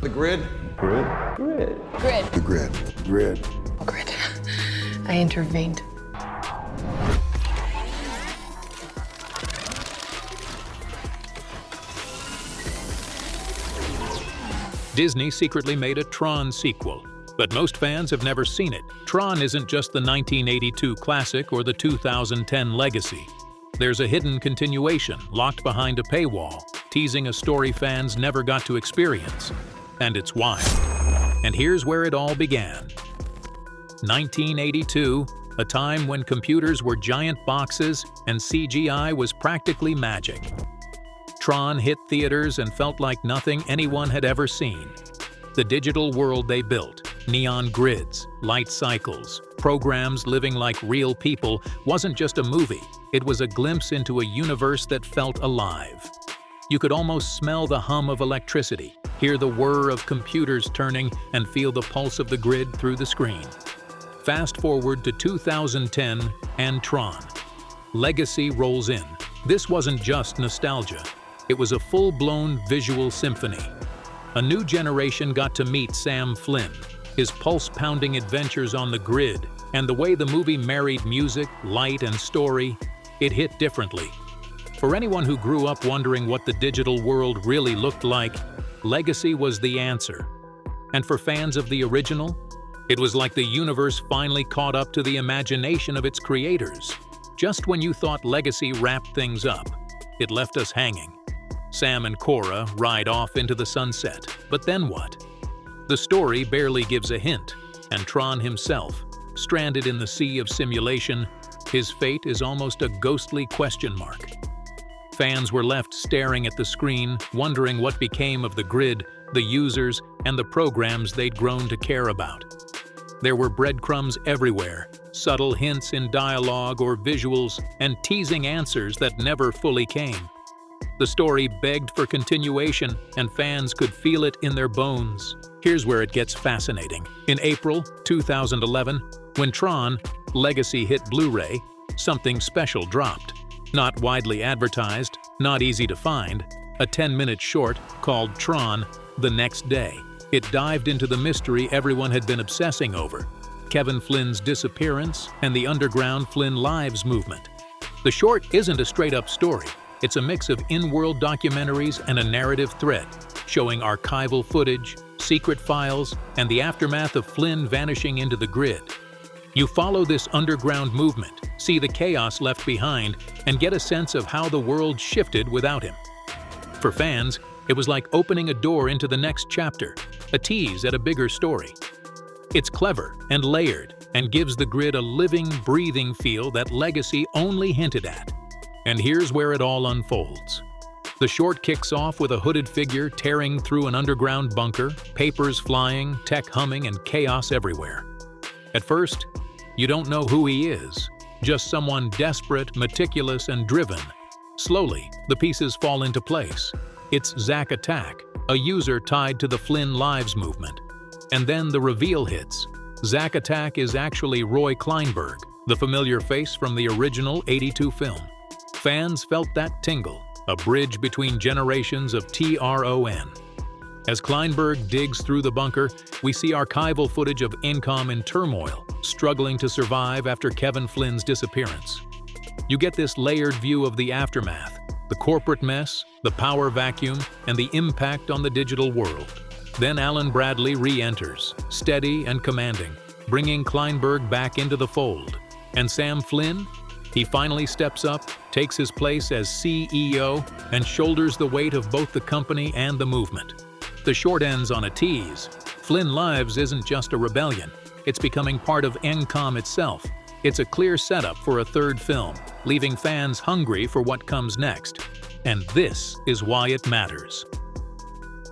The grid? Grid. Grid. The grid. Grid. Grid. I intervened. Disney secretly made a Tron sequel, but most fans have never seen it. Tron isn't just the 1982 classic or the 2010 legacy. There's a hidden continuation locked behind a paywall, teasing a story fans never got to experience. And it's wild. And here's where it all began. 1982, a time when computers were giant boxes and CGI was practically magic. Tron hit theaters and felt like nothing anyone had ever seen. The digital world they built, neon grids, light cycles, programs living like real people, wasn't just a movie. It was a glimpse into a universe that felt alive. You could almost smell the hum of electricity, hear the whir of computers turning, and feel the pulse of the grid through the screen. Fast forward to 2010 and Tron. Legacy rolls in. This wasn't just nostalgia. It was a full-blown visual symphony. A new generation got to meet Sam Flynn, his pulse-pounding adventures on the grid, and the way the movie married music, light, and story, it hit differently. For anyone who grew up wondering what the digital world really looked like, Legacy was the answer. And for fans of the original, it was like the universe finally caught up to the imagination of its creators. Just when you thought Legacy wrapped things up, it left us hanging. Sam and Cora ride off into the sunset, but then what? The story barely gives a hint, and Tron himself, stranded in the sea of simulation, his fate is almost a ghostly question mark. Fans were left staring at the screen, wondering what became of the grid, the users, and the programs they'd grown to care about. There were breadcrumbs everywhere, subtle hints in dialogue or visuals, and teasing answers that never fully came. The story begged for continuation, and fans could feel it in their bones. Here's where it gets fascinating. In April 2011, when Tron Legacy hit Blu-ray, something special dropped. Not widely advertised, not easy to find, a 10-minute short called Tron: The Next Day. It dived into the mystery everyone had been obsessing over, Kevin Flynn's disappearance and the underground Flynn Lives movement. The short isn't a straight-up story. It's a mix of in-world documentaries and a narrative thread, showing archival footage, secret files, and the aftermath of Flynn vanishing into the grid. You follow this underground movement, see the chaos left behind, and get a sense of how the world shifted without him. For fans, it was like opening a door into the next chapter, a tease at a bigger story. It's clever and layered, and gives the grid a living, breathing feel that Legacy only hinted at. And here's where it all unfolds. The short kicks off with a hooded figure tearing through an underground bunker, papers flying, tech humming, and chaos everywhere. At first, you don't know who he is, just someone desperate, meticulous, and driven. Slowly, the pieces fall into place. It's Zack Attack, a user tied to the Flynn Lives movement. And then the reveal hits. Zack Attack is actually Roy Kleinberg, the familiar face from the original '82 film. Fans felt that tingle, a bridge between generations of Tron. As Kleinberg digs through the bunker, we see archival footage of Incom in turmoil, struggling to survive after Kevin Flynn's disappearance. You get this layered view of the aftermath, the corporate mess, the power vacuum, and the impact on the digital world. Then Alan Bradley re-enters, steady and commanding, bringing Kleinberg back into the fold. And Sam Flynn? He finally steps up, takes his place as CEO, and shoulders the weight of both the company and the movement. The short ends on a tease. Flynn Lives isn't just a rebellion. It's becoming part of Incom itself. It's a clear setup for a third film, leaving fans hungry for what comes next. And this is why it matters.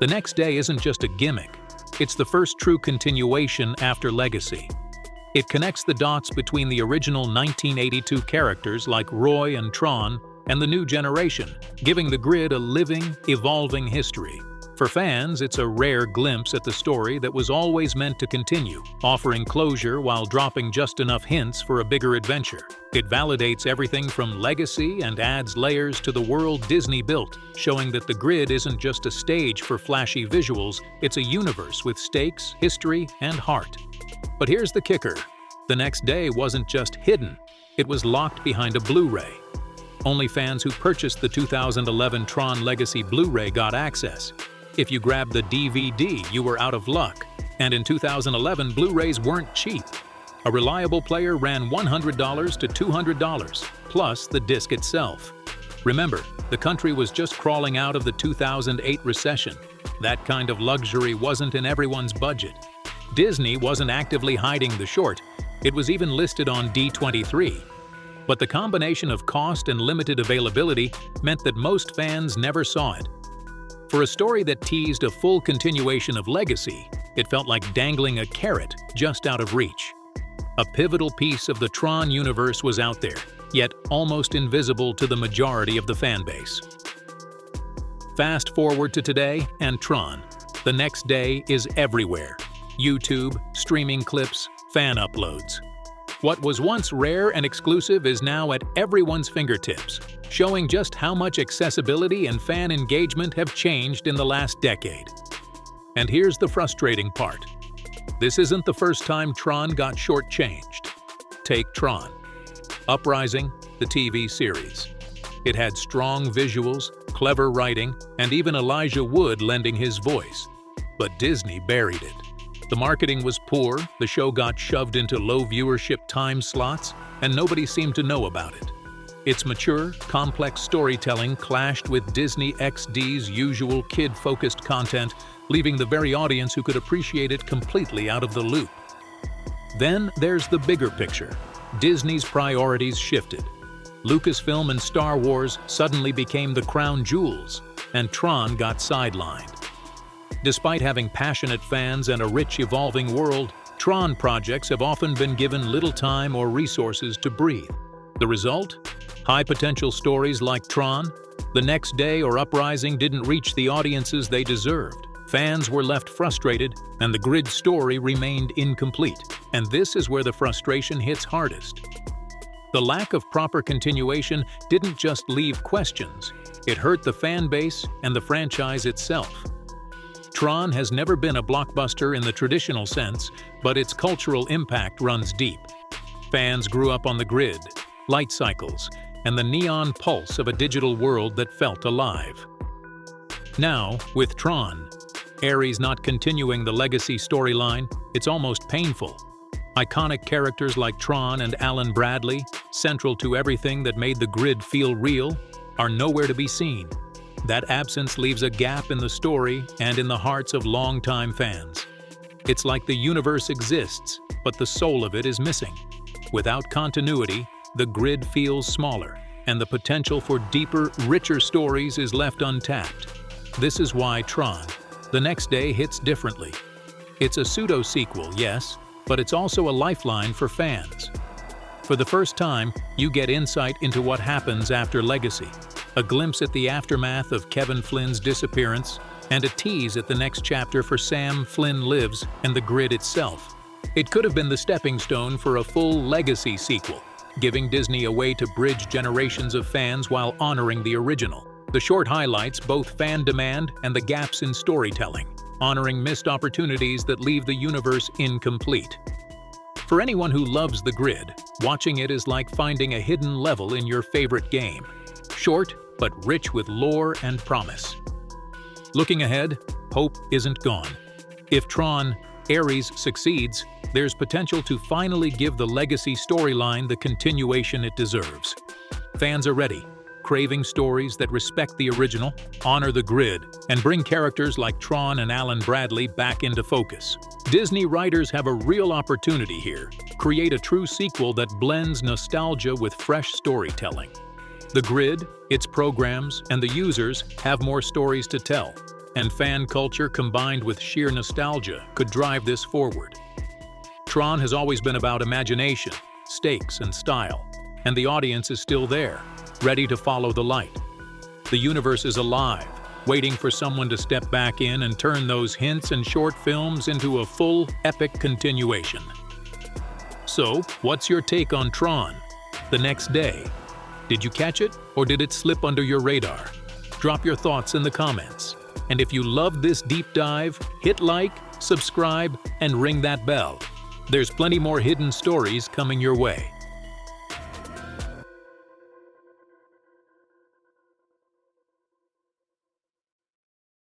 The Next Day isn't just a gimmick. It's the first true continuation after Legacy. It connects the dots between the original 1982 characters like Roy and Tron and the new generation, giving the grid a living, evolving history. For fans, it's a rare glimpse at the story that was always meant to continue, offering closure while dropping just enough hints for a bigger adventure. It validates everything from legacy and adds layers to the world Disney built, showing that the grid isn't just a stage for flashy visuals, it's a universe with stakes, history, and heart. But here's the kicker. The next day wasn't just hidden, it was locked behind a Blu-ray. Only fans who purchased the 2011 Tron Legacy Blu-ray got access. If you grabbed the DVD, you were out of luck. And in 2011, Blu-rays weren't cheap. A reliable player ran $100 to $200, plus the disc itself. Remember, the country was just crawling out of the 2008 recession. That kind of luxury wasn't in everyone's budget. Disney wasn't actively hiding the short. It was even listed on D23. But the combination of cost and limited availability meant that most fans never saw it. For a story that teased a full continuation of Legacy, it felt like dangling a carrot just out of reach. A pivotal piece of the Tron universe was out there, yet almost invisible to the majority of the fanbase. Fast forward to today, and Tron. The next day is everywhere. YouTube, streaming clips, fan uploads. What was once rare and exclusive is now at everyone's fingertips, showing just how much accessibility and fan engagement have changed in the last decade. And here's the frustrating part. This isn't the first time Tron got shortchanged. Take Tron. Uprising, the TV series. It had strong visuals, clever writing, and even Elijah Wood lending his voice. But Disney buried it. The marketing was poor, the show got shoved into low viewership time slots, and nobody seemed to know about it. Its mature, complex storytelling clashed with Disney XD's usual kid-focused content, leaving the very audience who could appreciate it completely out of the loop. Then there's the bigger picture. Disney's priorities shifted. Lucasfilm and Star Wars suddenly became the crown jewels, and Tron got sidelined. Despite having passionate fans and a rich, evolving world, Tron projects have often been given little time or resources to breathe. The result? High-potential stories like Tron, The Next Day, or Uprising didn't reach the audiences they deserved. Fans were left frustrated, and the grid story remained incomplete. And this is where the frustration hits hardest. The lack of proper continuation didn't just leave questions. It hurt the fan base and the franchise itself. Tron has never been a blockbuster in the traditional sense, but its cultural impact runs deep. Fans grew up on the grid, light cycles, and the neon pulse of a digital world that felt alive. Now, with Tron, Ares not continuing the legacy storyline, it's almost painful. Iconic characters like Tron and Alan Bradley, central to everything that made the grid feel real, are nowhere to be seen. That absence leaves a gap in the story and in the hearts of longtime fans. It's like the universe exists, but the soul of it is missing. Without continuity, the grid feels smaller, and the potential for deeper, richer stories is left untapped. This is why Tron, The Next Day, hits differently. It's a pseudo-sequel, yes, but it's also a lifeline for fans. For the first time, you get insight into what happens after Legacy, a glimpse at the aftermath of Kevin Flynn's disappearance, and a tease at the next chapter for Sam, Flynn Lives, and the grid itself. It could have been the stepping stone for a full Legacy sequel, giving Disney a way to bridge generations of fans while honoring the original. The short highlights both fan demand and the gaps in storytelling, honoring missed opportunities that leave the universe incomplete. For anyone who loves the grid, watching it is like finding a hidden level in your favorite game. Short, but rich with lore and promise. Looking ahead, hope isn't gone. If Tron, Ares succeeds, there's potential to finally give the legacy storyline the continuation it deserves. Fans are ready, craving stories that respect the original, honor the grid, and bring characters like Tron and Alan Bradley back into focus. Disney writers have a real opportunity here. Create a true sequel that blends nostalgia with fresh storytelling. The grid, its programs, and the users have more stories to tell, and fan culture combined with sheer nostalgia could drive this forward. Tron has always been about imagination, stakes, and style, and the audience is still there, ready to follow the light. The universe is alive, waiting for someone to step back in and turn those hints and short films into a full, epic continuation. So, what's your take on Tron? The Next Day. Did you catch it, or did it slip under your radar? Drop your thoughts in the comments. And if you loved this deep dive, hit like, subscribe, and ring that bell. There's plenty more hidden stories coming your way.